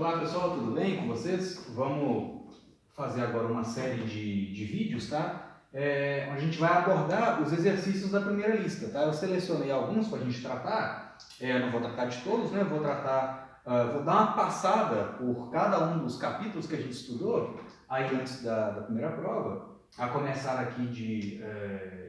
Olá pessoal, tudo bem com vocês? Vamos fazer agora uma série de vídeos, tá? Onde a gente vai abordar os exercícios da primeira lista, tá? Eu selecionei alguns para a gente tratar, não vou tratar de todos, né? Vou tratar, vou dar uma passada por cada um dos capítulos que a gente estudou aí antes da primeira prova, a começar aqui de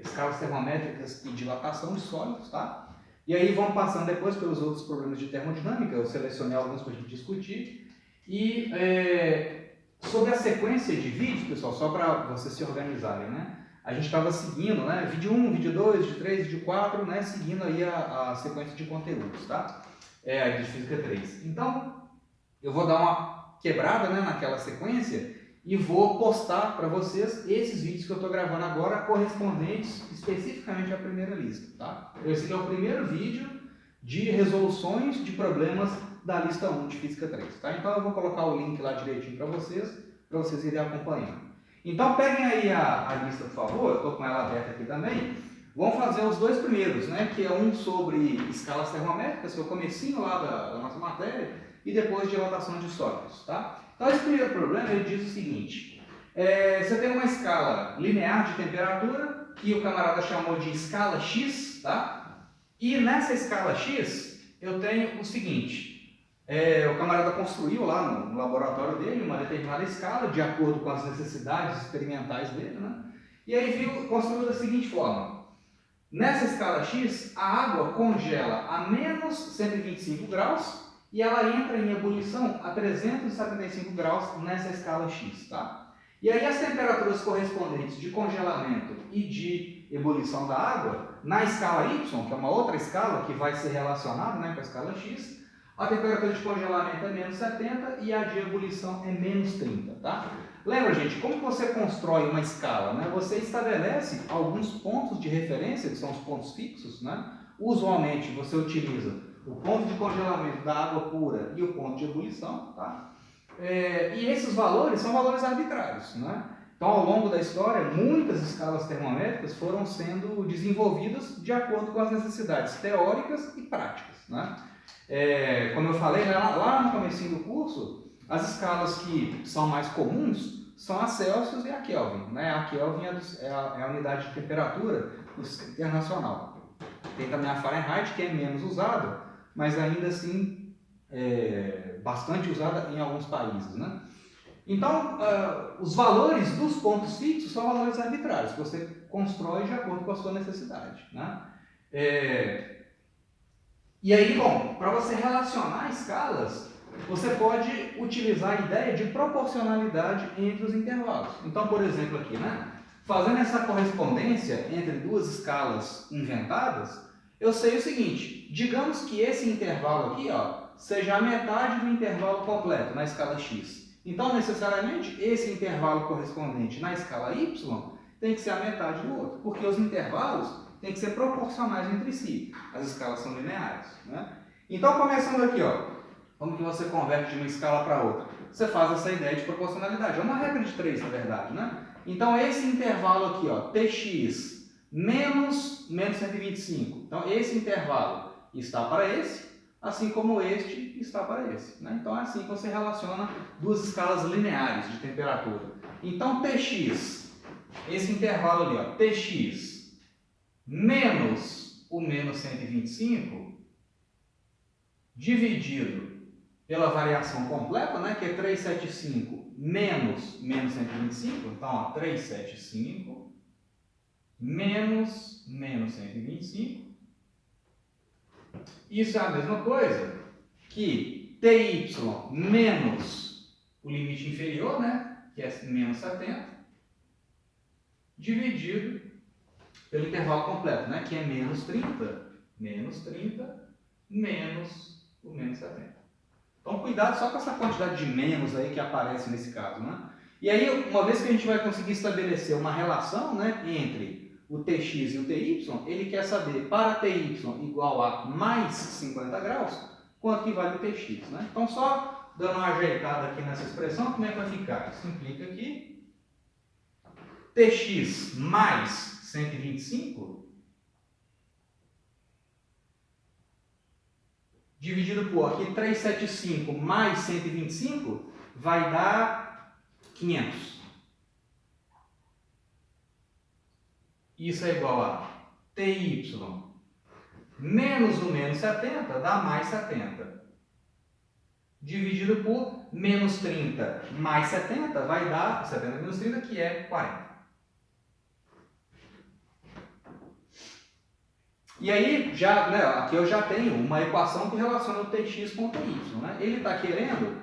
escalas termométricas e dilatação de sólidos, tá? E aí vamos passando depois pelos outros problemas de termodinâmica, eu selecionei alguns para a gente discutir. E sobre a sequência de vídeos, pessoal, só para vocês se organizarem, né? A gente estava seguindo, né? Vídeo 1, vídeo 2, vídeo 3, vídeo 4, né? Seguindo aí a sequência de conteúdos, tá? De Física 3. Então, eu vou dar uma quebrada, né, naquela sequência e vou postar para vocês esses vídeos que eu estou gravando agora, correspondentes especificamente à primeira lista, tá? Esse aqui é o primeiro vídeo de resoluções de problemas da lista 1 de Física 3, tá? Então eu vou colocar o link lá direitinho para vocês irem acompanhando. Então peguem aí a lista, por favor, eu estou com ela aberta aqui também. Vamos fazer os dois primeiros, né? Que é um sobre escalas termométricas, que é o comecinho lá da nossa matéria, e depois dilatação de sólidos, tá? Então esse primeiro problema ele diz o seguinte: você tem uma escala linear de temperatura, que o camarada chamou de escala X, tá? E nessa escala X eu tenho o seguinte: o camarada construiu lá no laboratório dele uma determinada escala, de acordo com as necessidades experimentais dele, né? E aí construiu da seguinte forma: nessa escala X, a água congela a menos 125 graus e ela entra em ebulição a 375 graus nessa escala X, tá? E aí as temperaturas correspondentes de congelamento e de ebulição da água, na escala Y, que é uma outra escala que vai ser relacionada, né, com a escala X, a temperatura de congelamento é menos 70 e a de ebulição é menos 30, tá? Lembra, gente, como você constrói uma escala, né? Você estabelece alguns pontos de referência, que são os pontos fixos, né? Usualmente você utiliza o ponto de congelamento da água pura e o ponto de ebulição, tá? E esses valores são valores arbitrários, né? Então, ao longo da história, muitas escalas termométricas foram sendo desenvolvidas de acordo com as necessidades teóricas e práticas, né? Como eu falei, né, lá no comecinho do curso, as escalas que são mais comuns são a Celsius e a Kelvin, né? A Kelvin é a unidade de temperatura internacional. Tem também a Fahrenheit, que é menos usada, mas ainda assim bastante usada em alguns países, né? Então, os valores dos pontos fixos são valores arbitrários, que você constrói de acordo com a sua necessidade, né? E aí, bom, para você relacionar escalas, você pode utilizar a ideia de proporcionalidade entre os intervalos. Então, por exemplo, aqui, né? Fazendo essa correspondência entre duas escalas inventadas, eu sei o seguinte: digamos que esse intervalo aqui, ó, seja a metade do intervalo completo na escala X. Então, necessariamente, esse intervalo correspondente na escala Y tem que ser a metade do outro, porque os intervalos têm que ser proporcionais entre si. As escalas são lineares, né? Então, começando aqui, ó, como que você converte de uma escala para outra? Você faz essa ideia de proporcionalidade. É uma regra de 3, na verdade, né? Então, esse intervalo aqui, ó, Tx menos 125. Então, esse intervalo está para esse, assim como este está para esse, né? Então, é assim que você relaciona duas escalas lineares de temperatura. Então, Tx, esse intervalo ali, ó, Tx menos o menos 125 dividido pela variação completa, né, que é 375 menos menos 125, então, ó, 375 menos menos 125. Isso é a mesma coisa que TY menos o limite inferior, né, que é menos 70, dividido pelo intervalo completo, né, que é menos 30 menos o menos 70. Então, cuidado só com essa quantidade de menos aí que aparece nesse caso, né? E aí, uma vez que a gente vai conseguir estabelecer uma relação, né, entre o Tx e o Ty, ele quer saber, para Ty igual a mais 50 graus, quanto que vale o Tx, né? Então, só dando uma ajeitada aqui nessa expressão, como é que vai ficar? Isso implica que Tx mais 125 dividido por aqui 375 mais 125 vai dar 500. Isso é igual a TY menos o menos 70 dá mais 70. Dividido por menos 30 mais 70 vai dar 70 menos 30, que é 40. E aí, já, né, aqui eu já tenho uma equação que relaciona o Tx com o Ty. Né? Ele está querendo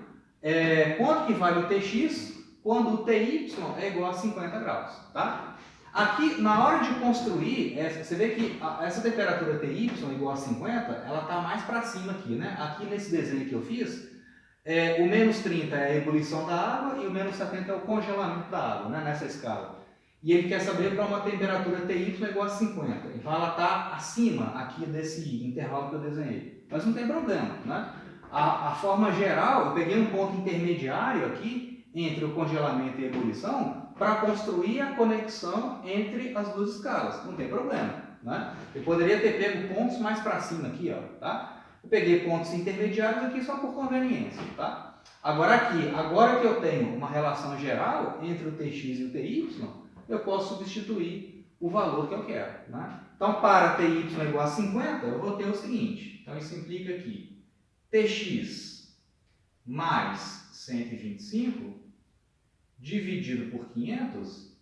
quanto que vale o Tx quando o Ty é igual a 50 graus. Tá? Aqui, na hora de construir, você vê que essa temperatura Ty igual a 50, ela está mais para cima aqui. Né? Aqui nesse desenho que eu fiz, o menos 30 é a ebulição da água e o menos 70 é o congelamento da água, né, nessa escala. E ele quer saber para uma temperatura Ty igual a 50. Então ela está acima aqui desse intervalo que eu desenhei. Mas não tem problema. Né? A forma geral, eu peguei um ponto intermediário aqui entre o congelamento e a ebulição para construir a conexão entre as duas escalas. Não tem problema. Né? Eu poderia ter pego pontos mais para cima aqui. Ó, tá? Eu peguei pontos intermediários aqui só por conveniência. Tá? Agora aqui, agora que eu tenho uma relação geral entre o Tx e o Ty, eu posso substituir o valor que eu quero. Né? Então, para Ty igual a 50, eu vou ter o seguinte. Então, isso implica aqui. Tx mais 125 dividido por 500,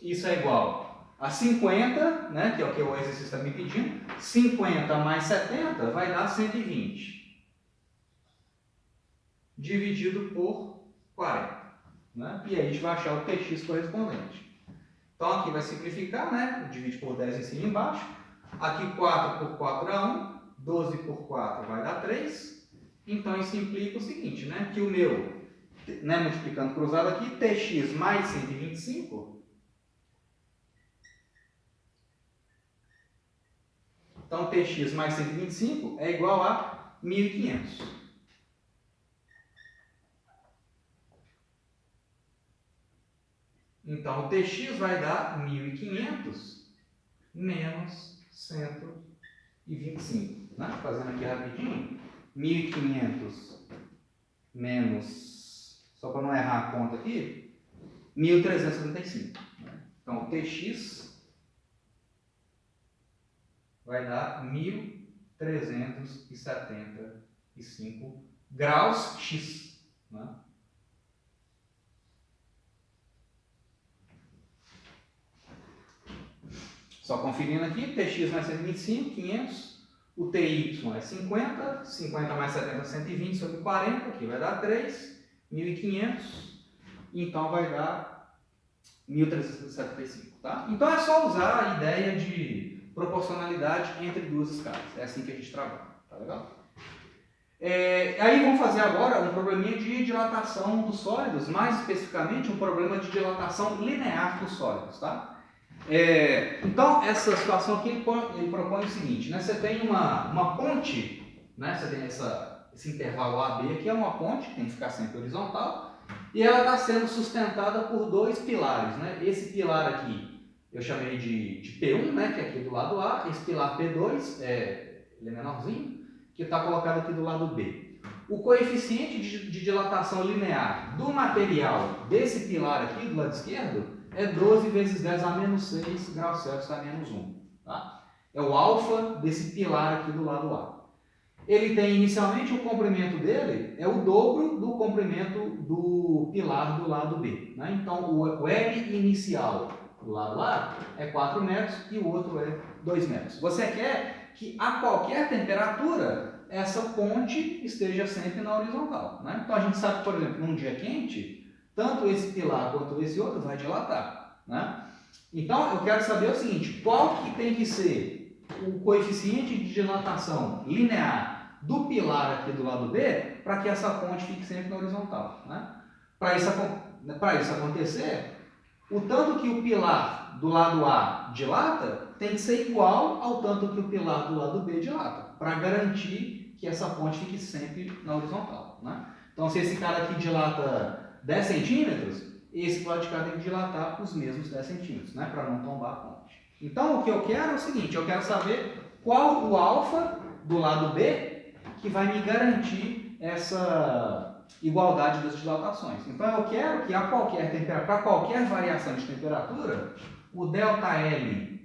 isso é igual a 50, né, que é o que o exercício está me pedindo. 50 mais 70 vai dar 120. Dividido por 40. Né? E aí a gente vai achar o Tx correspondente. Então aqui vai simplificar, né? Divide por 10 em cima e embaixo. Aqui 4 por 4 dá 1, 12 por 4 vai dar 3. Então isso implica o seguinte, né? Que o meu, né, multiplicando cruzado aqui, Tx mais 125. Então Tx mais 125 é igual a 1.500. Então, o Tx vai dar 1.500 menos 125. Né? Fazendo aqui rapidinho. 1.500 menos, só para não errar a conta aqui, 1.375. Né? Então, o Tx vai dar 1.375 graus X. Né? Só conferindo aqui, Tx mais 125, 500, o Ty é 50, 50 mais 70, 120 sobre 40, aqui vai dar 3, 1.500, então vai dar 1.375, tá? Então é só usar a ideia de proporcionalidade entre duas escalas, é assim que a gente trabalha, tá legal? Aí vamos fazer agora um probleminha de dilatação dos sólidos, mais especificamente um problema de dilatação linear dos sólidos, tá? Então, essa situação aqui ele propõe o seguinte, né? Você tem uma ponte, né? Você tem esse intervalo AB aqui, é uma ponte que tem que ficar sempre horizontal, e ela está sendo sustentada por dois pilares, né? Esse pilar aqui eu chamei de P1, né? Que é aqui do lado A, esse pilar P2, ele é menorzinho, que está colocado aqui do lado B. O coeficiente de dilatação linear do material desse pilar aqui do lado esquerdo é 12 vezes 10 a menos 6 graus Celsius a menos 1. Tá? É o alfa desse pilar aqui do lado A. Ele tem inicialmente o comprimento dele é o dobro do comprimento do pilar do lado B. Né? Então o L inicial do lado A é 4 metros e o outro é 2 metros. Você quer que a qualquer temperatura essa ponte esteja sempre na horizontal. Né? Então a gente sabe, por exemplo, num dia quente, tanto esse pilar quanto esse outro vai dilatar. Né? Então, eu quero saber o seguinte, qual que tem que ser o coeficiente de dilatação linear do pilar aqui do lado B para que essa ponte fique sempre na horizontal. Né? Para isso acontecer, o tanto que o pilar do lado A dilata tem que ser igual ao tanto que o pilar do lado B dilata, para garantir que essa ponte fique sempre na horizontal. Né? Então, se esse cara aqui dilata 10 centímetros, esse lado de cá tem que dilatar os mesmos 10 centímetros, né, para não tombar a ponte. Então, o que eu quero é o seguinte, eu quero saber qual o alfa do lado B que vai me garantir essa igualdade das dilatações. Então eu quero que para qualquer variação de temperatura, o ΔL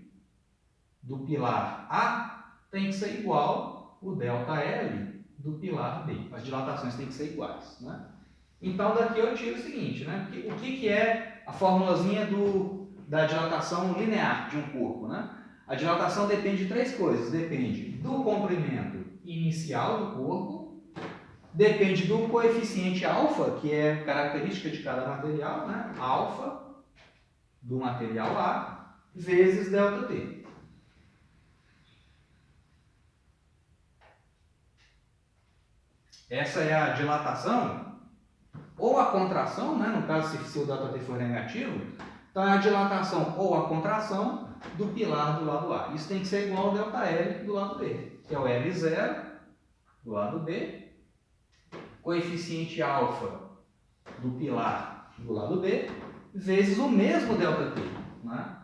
do pilar A tem que ser igual ao ΔL do pilar B. As dilatações têm que ser iguais, né? Então daqui eu tiro o seguinte, né? O que é a formulazinha da dilatação linear de um corpo, né? A dilatação depende de três coisas. Depende do comprimento inicial do corpo, depende do coeficiente alfa, que é característica de cada material, né? Alfa do material A, vezes ΔT. Essa é a dilatação, ou a contração, né? No caso, se o ΔT for negativo, então é a dilatação ou a contração do pilar do lado A. Isso tem que ser igual ao ΔL do lado B, que é o L0 do lado B, coeficiente alfa do pilar do lado B, vezes o mesmo ΔT, né?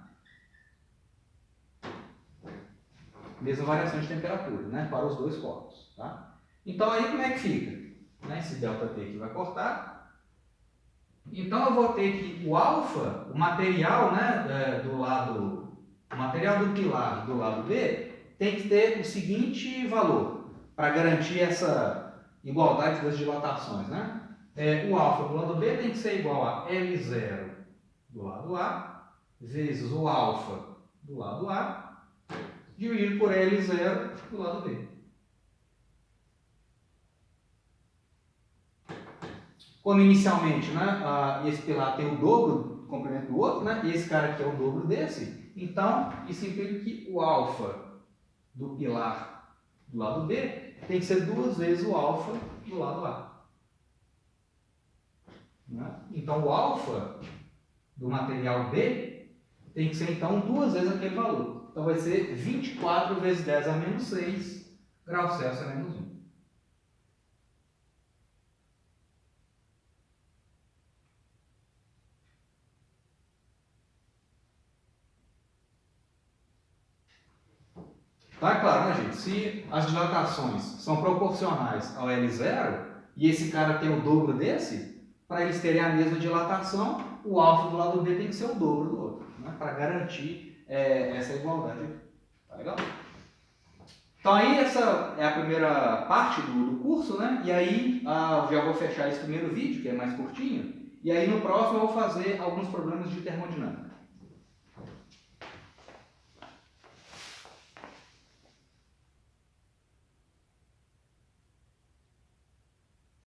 Mesma variação de temperatura, né? Para os dois corpos, tá? Então aí como é que fica? Né? Esse ΔT aqui vai cortar. Então eu vou ter que o alfa, o material, né, o material do pilar do lado B tem que ter o seguinte valor para garantir essa igualdade das dilatações, né? O alfa do lado B tem que ser igual a L0 do lado A vezes o alfa do lado A dividido por L0 do lado B. Como inicialmente, né, esse pilar tem o dobro do comprimento do outro, né, e esse cara aqui é o dobro desse, então isso implica que o alfa do pilar do lado B tem que ser duas vezes o alfa do lado A. Né? Então o alfa do material B tem que ser então duas vezes aquele valor. Então vai ser 24 vezes 10 a menos 6 graus Celsius a menos 1. Tá claro, né, gente? Se as dilatações são proporcionais ao L0 e esse cara tem o dobro desse, para eles terem a mesma dilatação, o alfa do lado B tem que ser o dobro do outro, né? Para garantir essa igualdade. Tá legal? Então aí essa é a primeira parte do curso, né? E aí já vou fechar esse primeiro vídeo, que é mais curtinho, e aí no próximo eu vou fazer alguns problemas de termodinâmica.